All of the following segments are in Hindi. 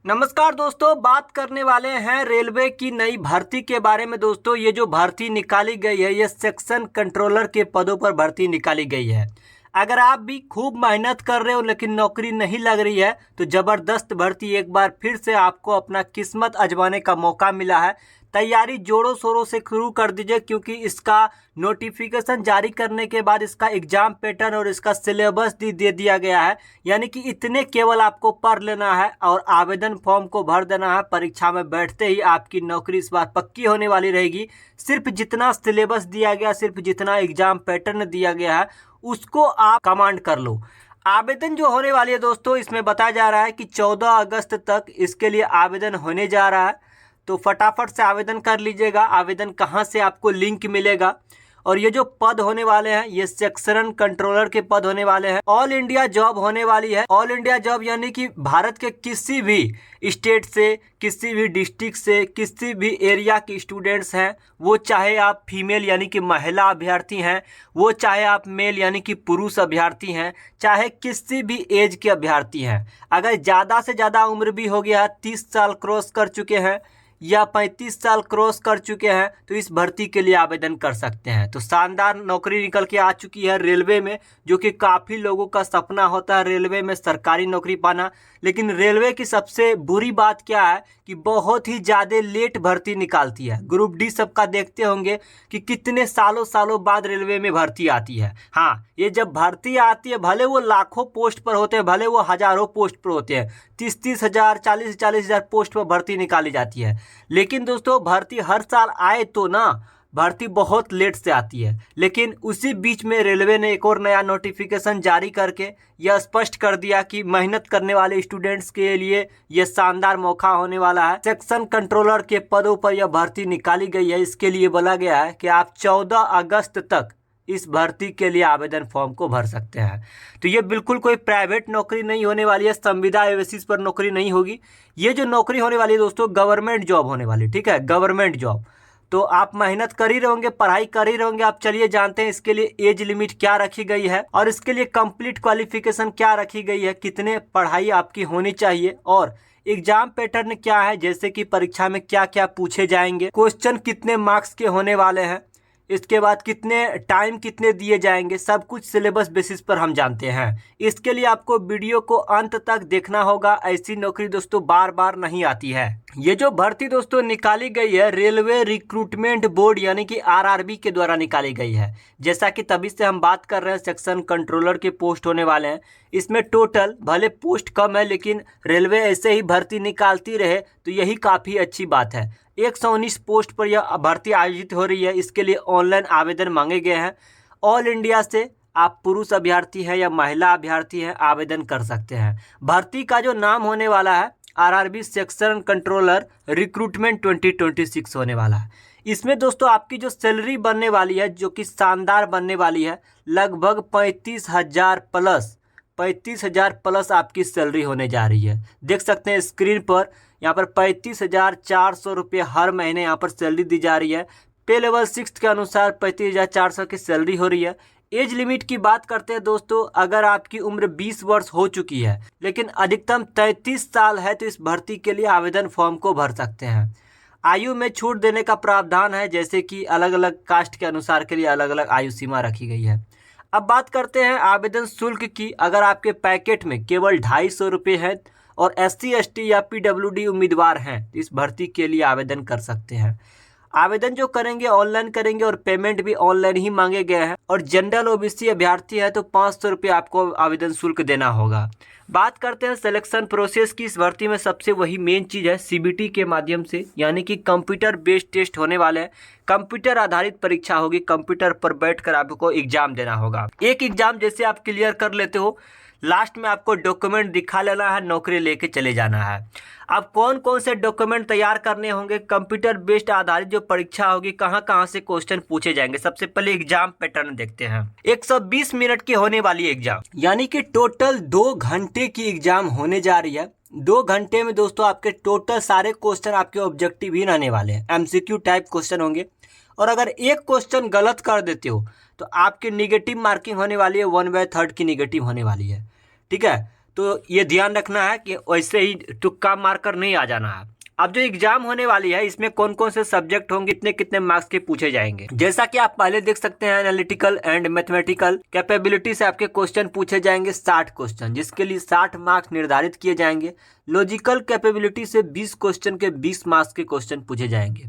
नमस्कार दोस्तों, बात करने वाले हैं रेलवे की नई भर्ती के बारे में। दोस्तों, ये जो भर्ती निकाली गई है ये सेक्शन कंट्रोलर के पदों पर भर्ती निकाली गई है। अगर आप भी खूब मेहनत कर रहे हो लेकिन नौकरी नहीं लग रही है तो ज़बरदस्त भर्ती एक बार फिर से आपको अपना किस्मत आजमाने का मौका मिला है। तैयारी जोरों शोरों से शुरू कर दीजिए क्योंकि इसका नोटिफिकेशन जारी करने के बाद इसका एग्जाम पैटर्न और इसका सिलेबस दे दिया गया है। यानी कि इतने केवल आपको पढ़ लेना है और आवेदन फॉर्म को भर देना है। परीक्षा में बैठते ही आपकी नौकरी इस बार पक्की होने वाली रहेगी। सिर्फ जितना सिलेबस दिया गया, सिर्फ जितना एग्जाम पैटर्न दिया गया है उसको आप कमांड कर लो। आवेदन जो होने वाली है दोस्तों, इसमें बताया जा रहा है कि 14 अगस्त तक इसके लिए आवेदन होने जा रहा है। तो फटाफट से आवेदन कर लीजिएगा। आवेदन कहाँ से आपको लिंक मिलेगा, और ये जो पद होने वाले हैं ये सेक्शन कंट्रोलर के पद होने वाले हैं। ऑल इंडिया जॉब होने वाली है। ऑल इंडिया जॉब यानी कि भारत के किसी भी स्टेट से, किसी भी डिस्ट्रिक्ट से, किसी भी एरिया के स्टूडेंट्स हैं, वो चाहे आप फीमेल यानी कि महिला अभ्यर्थी हैं, वो चाहे आप मेल यानी कि पुरुष अभ्यर्थी हैं, चाहे किसी भी एज के अभ्यर्थी हैं। अगर ज़्यादा से ज़्यादा उम्र भी हो गया, 30 साल क्रॉस कर चुके हैं या 35 साल क्रॉस कर चुके हैं तो इस भर्ती के लिए आवेदन कर सकते हैं। तो शानदार नौकरी निकल के आ चुकी है रेलवे में, जो कि काफ़ी लोगों का सपना होता है रेलवे में सरकारी नौकरी पाना। लेकिन रेलवे की सबसे बुरी बात क्या है कि बहुत ही ज़्यादा लेट भर्ती निकालती है। ग्रुप डी सबका देखते होंगे कि कितने सालों सालों बाद रेलवे में भर्ती आती है। हाँ, ये जब भर्ती आती है भले वो लाखों पोस्ट पर होते हैं, भले वो हज़ारों पोस्ट पर होते हैं, 30-30 हज़ार, 40-40 हज़ार पोस्ट पर भर्ती निकाली जाती है। लेकिन दोस्तों, भर्ती हर साल आए तो ना, भर्ती बहुत लेट से आती है। लेकिन उसी बीच में रेलवे ने एक और नया नोटिफिकेशन जारी करके यह स्पष्ट कर दिया कि मेहनत करने वाले स्टूडेंट्स के लिए यह शानदार मौका होने वाला है। सेक्शन कंट्रोलर के पदों पर यह भर्ती निकाली गई है। इसके लिए बोला गया है कि आप 14 अगस्त तक इस भर्ती के लिए आवेदन फॉर्म को भर सकते हैं। तो ये बिल्कुल कोई प्राइवेट नौकरी नहीं होने वाली है, संविदा बेसिस पर नौकरी नहीं होगी। ये जो नौकरी होने वाली है दोस्तों, गवर्नमेंट जॉब होने वाली, ठीक है, गवर्नमेंट जॉब। तो आप मेहनत कर ही रहोगे, पढ़ाई कर ही रहोगे। आप चलिए जानते हैं इसके लिए एज लिमिट क्या रखी गई है और इसके लिए कंप्लीट क्वालिफिकेशन क्या रखी गई है, कितने पढ़ाई आपकी होनी चाहिए, और एग्जाम पैटर्न क्या है, जैसे कि परीक्षा में क्या क्या पूछे जाएंगे, क्वेश्चन कितने मार्क्स के होने वाले हैं, इसके बाद कितने टाइम कितने दिए जाएंगे, सब कुछ सिलेबस बेसिस पर हम जानते हैं। इसके लिए आपको वीडियो को अंत तक देखना होगा। ऐसी नौकरी दोस्तों बार बार नहीं आती है। ये जो भर्ती दोस्तों निकाली गई है रेलवे रिक्रूटमेंट बोर्ड यानी कि आरआरबी के द्वारा निकाली गई है। जैसा कि तभी से हम बात कर रहे हैं, सेक्शन कंट्रोलर के पोस्ट होने वाले हैं। इसमें टोटल भले पोस्ट कम है लेकिन रेलवे ऐसे ही भर्ती निकालती रहे तो यही काफ़ी अच्छी बात है। 119 पोस्ट पर यह भर्ती आयोजित हो रही है। इसके लिए ऑनलाइन आवेदन मांगे गए हैं। ऑल इंडिया से आप पुरुष अभ्यर्थी हैं या महिला अभ्यर्थी हैं, आवेदन कर सकते हैं। भर्ती का जो नाम होने वाला है आरआरबी सेक्शन कंट्रोलर रिक्रूटमेंट 2026 होने वाला है। इसमें दोस्तों आपकी जो सैलरी बनने वाली है, जो कि शानदार बनने वाली है, लगभग 35,000 प्लस आपकी सैलरी होने जा रही है। देख सकते हैं स्क्रीन पर, यहाँ पर 35,400 रुपये हर महीने यहाँ पर सैलरी दी जा रही है। पे लेवल 6 के अनुसार 35,400 की सैलरी हो रही है। एज लिमिट की बात करते हैं दोस्तों, अगर आपकी उम्र 20 वर्ष हो चुकी है लेकिन अधिकतम 33 साल है तो इस भर्ती के लिए आवेदन फॉर्म को भर सकते हैं। आयु में छूट देने का प्रावधान है, जैसे कि अलग अलग कास्ट के अनुसार के लिए अलग अलग आयु सीमा रखी गई है। अब बात करते हैं आवेदन शुल्क की। अगर आपके पैकेट में केवल 250 रुपये है और SC ST या PWD उम्मीदवार हैं तो इस भर्ती के लिए आवेदन कर सकते हैं। आवेदन जो करेंगे ऑनलाइन करेंगे और पेमेंट भी ऑनलाइन ही मांगे गए हैं। और जनरल OBC अभ्यर्थी है तो 500 रुपये आपको आवेदन शुल्क देना होगा। बात करते हैं सिलेक्शन प्रोसेस की। इस भर्ती में सबसे वही मेन चीज़ है CBT के माध्यम से, यानी कि कंप्यूटर बेस्ड टेस्ट होने वाले हैं। कंप्यूटर आधारित परीक्षा होगी, कंप्यूटर पर बैठकर आपको एग्जाम देना होगा। एक एग्जाम जैसे आप क्लियर कर लेते हो, लास्ट में आपको डॉक्यूमेंट दिखा लेना है, नौकरी लेके चले जाना है। अब कौन कौन से डॉक्यूमेंट तैयार करने होंगे, कंप्यूटर बेस्ड आधारित जो परीक्षा होगी, कहाँ कहाँ से क्वेश्चन पूछे जाएंगे। सबसे पहले एग्जाम पैटर्न देखते हैं। 120 मिनट की होने वाली एग्जाम, यानी कि टोटल 2 घंटे की एग्जाम होने जा रही है। 2 घंटे में दोस्तों आपके टोटल सारे क्वेश्चन आपके ऑब्जेक्टिव ही रहने वाले हैं, MCQ टाइप क्वेश्चन होंगे। और अगर एक क्वेश्चन गलत कर देते हो तो आपकी निगेटिव मार्किंग होने वाली है, 1/3 की निगेटिव होने वाली है, ठीक है। तो ये ध्यान रखना है कि वैसे ही तुक्का मारकर नहीं आ जाना है। अब जो एग्जाम होने वाली है इसमें कौन कौन से सब्जेक्ट होंगे, कितने कितने मार्क्स के पूछे जाएंगे, जैसा कि आप पहले देख सकते हैं एनालिटिकल एंड मैथमेटिकल कैपेबिलिटी से आपके क्वेश्चन पूछे जाएंगे 60 क्वेश्चन, जिसके लिए 60 मार्क्स निर्धारित किए जाएंगे। लॉजिकल कैपेबिलिटी से 20 क्वेश्चन के 20 मार्क्स के क्वेश्चन पूछे जाएंगे।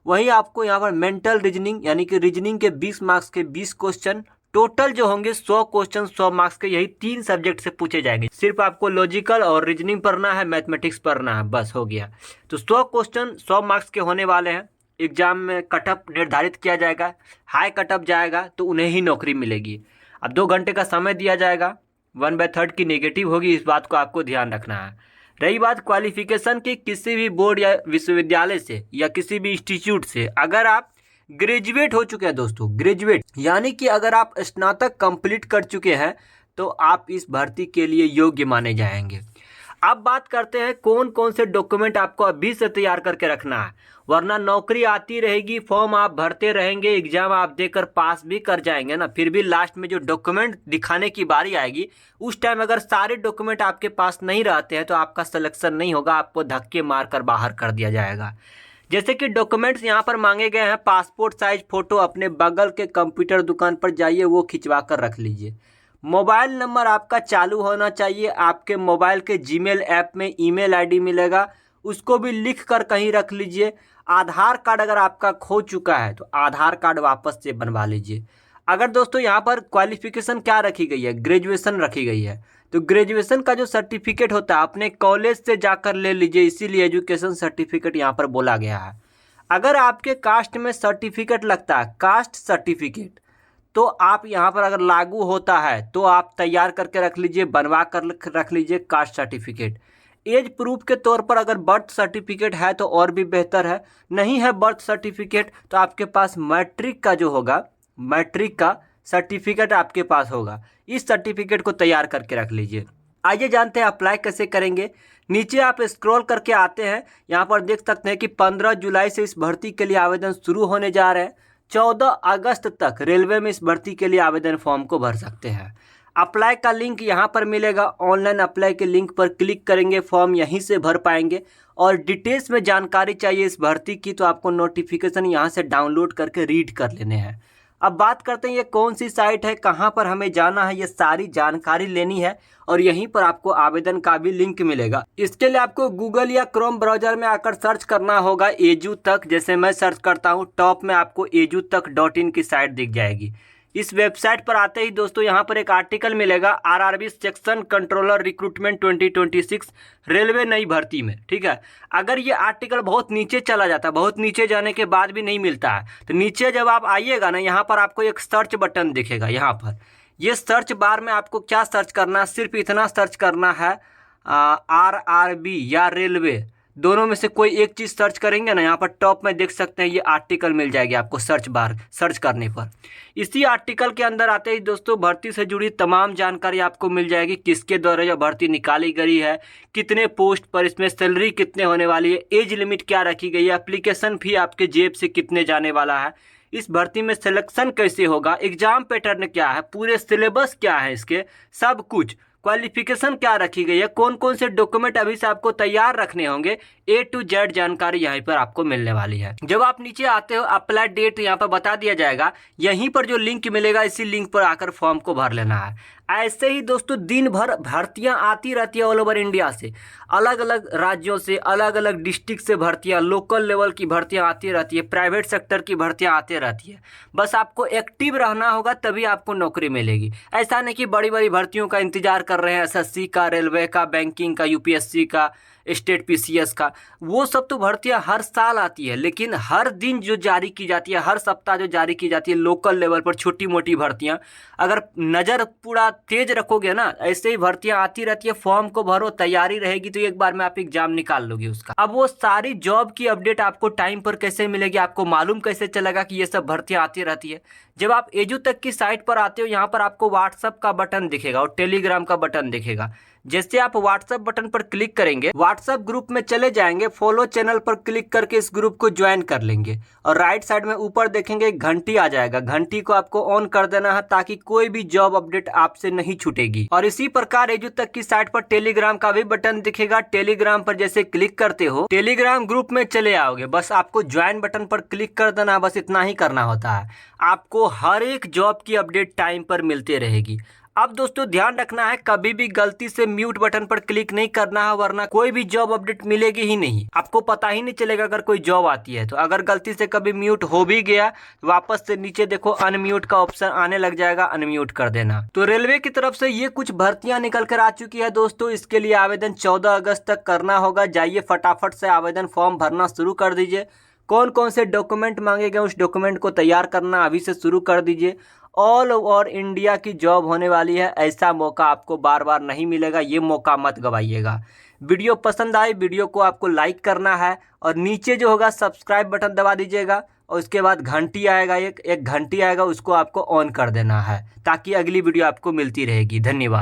वहीं आपको यहाँ पर मेंटल रीजनिंग यानी कि रीजनिंग के 20 मार्क्स के 20 क्वेश्चन, टोटल जो होंगे 100 क्वेश्चन 100 मार्क्स के, यही 3 सब्जेक्ट से पूछे जाएंगे। सिर्फ आपको लॉजिकल और रीजनिंग पढ़ना है, मैथमेटिक्स पढ़ना है, बस हो गया। तो 100 क्वेश्चन 100 मार्क्स के होने वाले हैं। एग्जाम में कटअप निर्धारित किया जाएगा, हाई कटअप जाएगा तो उन्हें ही नौकरी मिलेगी। अब 2 घंटे का समय दिया जाएगा, 1/3 की नेगेटिव होगी, इस बात को आपको ध्यान रखना है। रही बात क्वालिफिकेशन की, किसी भी बोर्ड या विश्वविद्यालय से या किसी भी इंस्टीट्यूट से अगर आप ग्रेजुएट हो चुके हैं दोस्तों, ग्रेजुएट यानी कि अगर आप स्नातक कंप्लीट कर चुके हैं तो आप इस भर्ती के लिए योग्य माने जाएंगे। अब बात करते हैं कौन कौन से डॉक्यूमेंट आपको अभी से तैयार करके रखना है, वरना नौकरी आती रहेगी, फॉर्म आप भरते रहेंगे, एग्जाम आप देकर पास भी कर जाएंगे ना, फिर भी लास्ट में जो डॉक्यूमेंट दिखाने की बारी आएगी उस टाइम अगर सारे डॉक्यूमेंट आपके पास नहीं रहते हैं तो आपका सिलेक्शन नहीं होगा, आपको धक्के मार कर बाहर कर दिया जाएगा। जैसे कि डॉक्यूमेंट्स यहाँ पर मांगे गए हैं, पासपोर्ट साइज फोटो अपने बगल के कंप्यूटर दुकान पर जाइए, वो खिंचवा कर रख लीजिए। मोबाइल नंबर आपका चालू होना चाहिए, आपके मोबाइल के जीमेल ऐप में ईमेल आईडी मिलेगा, उसको भी लिख कर कहीं रख लीजिए। आधार कार्ड अगर आपका खो चुका है तो आधार कार्ड वापस से बनवा लीजिए। अगर दोस्तों यहाँ पर क्वालिफिकेशन क्या रखी गई है, ग्रेजुएशन रखी गई है, तो ग्रेजुएशन का जो सर्टिफिकेट होता है अपने कॉलेज से जाकर ले लीजिए, इसीलिए एजुकेशन सर्टिफिकेट यहाँ पर बोला गया है। अगर आपके कास्ट में सर्टिफिकेट लगता है, कास्ट सर्टिफिकेट, तो आप यहाँ पर अगर लागू होता है तो आप तैयार करके रख लीजिए, बनवा कर रख लीजिए कास्ट सर्टिफिकेट। एज प्रूफ के तौर पर अगर बर्थ सर्टिफिकेट है तो और भी बेहतर है, नहीं है बर्थ सर्टिफिकेट तो आपके पास मैट्रिक का जो होगा, मैट्रिक का सर्टिफिकेट आपके पास होगा, इस सर्टिफिकेट को तैयार करके रख लीजिए। आइए जानते हैं अप्लाई कैसे करेंगे। नीचे आप स्क्रॉल करके आते हैं, यहाँ पर देख सकते हैं कि 15 जुलाई से इस भर्ती के लिए आवेदन शुरू होने जा रहे हैं। 14 अगस्त तक रेलवे में इस भर्ती के लिए आवेदन फॉर्म को भर सकते हैं। अप्लाई का लिंक यहाँ पर मिलेगा, ऑनलाइन अप्लाई के लिंक पर क्लिक करेंगे, फॉर्म यहीं से भर पाएंगे। और डिटेल्स में जानकारी चाहिए इस भर्ती की तो आपको नोटिफिकेशन यहाँ से डाउनलोड करके रीड कर लेने हैं। अब बात करते हैं ये कौन सी साइट है, कहाँ पर हमें जाना है, ये सारी जानकारी लेनी है और यहीं पर आपको आवेदन का भी लिंक मिलेगा। इसके लिए आपको गूगल या क्रोम ब्राउजर में आकर सर्च करना होगा एजू तक। जैसे मैं सर्च करता हूँ, टॉप में आपको edu-tak.in की साइट दिख जाएगी। इस वेबसाइट पर आते ही दोस्तों यहाँ पर एक आर्टिकल मिलेगा, RRB section controller recruitment 2026 railway नई भर्ती में, ठीक है। अगर ये आर्टिकल बहुत नीचे चला जाता है, बहुत नीचे जाने के बाद भी नहीं मिलता है, तो नीचे जब आप आइएगा ना, यहाँ पर आपको एक सर्च बटन दिखेगा। यहाँ पर ये सर्च बार में आपको क्या सर्च करना है, सिर्फ इतना सर्च करना है, आरआरबी या रेलवे, दोनों में से कोई एक चीज़ सर्च करेंगे ना, यहाँ पर टॉप में देख सकते हैं ये आर्टिकल मिल जाएगी आपको सर्च बार, सर्च करने पर। इसी आर्टिकल के अंदर आते ही दोस्तों भर्ती से जुड़ी तमाम जानकारी आपको मिल जाएगी, किसके द्वारा यह भर्ती निकाली गई है, कितने पोस्ट पर, इसमें सैलरी कितने होने वाली है, एज लिमिट क्या रखी गई है, एप्लीकेशन फी आपके जेब से कितने जाने वाला है, इस भर्ती में सिलेक्शन कैसे होगा, एग्जाम पैटर्न क्या है, पूरे सिलेबस क्या है, इसके सब कुछ, क्वालिफिकेशन क्या रखी गई है, कौन कौन से डॉक्यूमेंट अभी से आपको तैयार रखने होंगे, A to Z जानकारी यहीं पर आपको मिलने वाली है। जब आप नीचे आते हो अप्लाई डेट यहाँ पर बता दिया जाएगा, यहीं पर जो लिंक मिलेगा इसी लिंक पर आकर फॉर्म को भर लेना है। ऐसे ही दोस्तों दिन भर भर्तियां आती रहती है ऑल ओवर इंडिया से, अलग अलग राज्यों से, अलग अलग डिस्ट्रिक्ट से भर्तियां, लोकल लेवल की भर्तियां आती रहती है, प्राइवेट सेक्टर की भर्तियां आती रहती है। बस आपको एक्टिव रहना होगा तभी आपको नौकरी मिलेगी। ऐसा नहीं कि बड़ी बड़ी भर्तियों का इंतजार कर रहे हैं, एसएससी का, रेलवे का, बैंकिंग का, यूपीएससी का, स्टेट पीसीएस का, वो सब तो भर्तियां हर साल आती है, लेकिन हर दिन जो जारी की जाती है, हर सप्ताह जो जारी की जाती है लोकल लेवल पर छोटी मोटी भर्तियां, अगर नज़र पूरा तेज रखोगे ना, ऐसे ही भर्तियां आती रहती है। फॉर्म को भरो, तैयारी रहेगी तो एक बार में आप एग्जाम निकाल लोगे उसका। अब वो सारी जॉब की अपडेट आपको टाइम पर कैसे मिलेगी, आपको मालूम कैसे चलेगा कि ये सब भर्तियां आती रहती है। जब आप एजू तक की साइट पर आते हो, यहाँ पर आपको व्हाट्सअप का बटन दिखेगा और टेलीग्राम का बटन दिखेगा। जैसे आप व्हाट्सएप बटन पर क्लिक करेंगे, व्हाट्सएप ग्रुप में चले जाएंगे, फॉलो चैनल पर क्लिक करके इस ग्रुप को ज्वाइन कर लेंगे और राइट साइड में ऊपर देखेंगे एक घंटी आ जाएगा, घंटी को आपको ऑन कर देना है ताकि कोई भी जॉब अपडेट आपसे नहीं छूटेगी। और इसी प्रकार एजुतक की साइट पर टेलीग्राम का भी बटन दिखेगा, टेलीग्राम पर जैसे क्लिक करते हो टेलीग्राम ग्रुप में चले आओगे, बस आपको ज्वाइन बटन पर क्लिक कर देना, बस इतना ही करना होता है। आपको हर एक जॉब की अपडेट टाइम पर मिलती रहेगी। अब दोस्तों ध्यान रखना है, कभी भी गलती से म्यूट बटन पर क्लिक नहीं करना है, वरना कोई भी जॉब अपडेट मिलेगी ही नहीं, आपको पता ही नहीं चलेगा अगर कोई जॉब आती है तो। अगर गलती से कभी म्यूट हो भी गया तो वापस से नीचे देखो अनम्यूट का ऑप्शन आने लग जाएगा, अनम्यूट कर देना। तो रेलवे की तरफ से ये कुछ भर्तियां निकल कर आ चुकी है दोस्तों, इसके लिए आवेदन 14 अगस्त तक करना होगा। जाइए फटाफट से आवेदन फॉर्म भरना शुरू कर दीजिए। कौन कौन से डॉक्यूमेंट मांगे गए उस डॉक्यूमेंट को तैयार करना अभी से शुरू कर दीजिए। ऑल ओवर इंडिया की जॉब होने वाली है, ऐसा मौका आपको बार बार नहीं मिलेगा, ये मौका मत गवाइएगा। वीडियो पसंद आए, वीडियो को आपको लाइक करना है और नीचे जो होगा सब्सक्राइब बटन दबा दीजिएगा और उसके बाद घंटी आएगा, एक घंटी आएगा, उसको आपको ऑन कर देना है ताकि अगली वीडियो आपको मिलती रहेगी। धन्यवाद।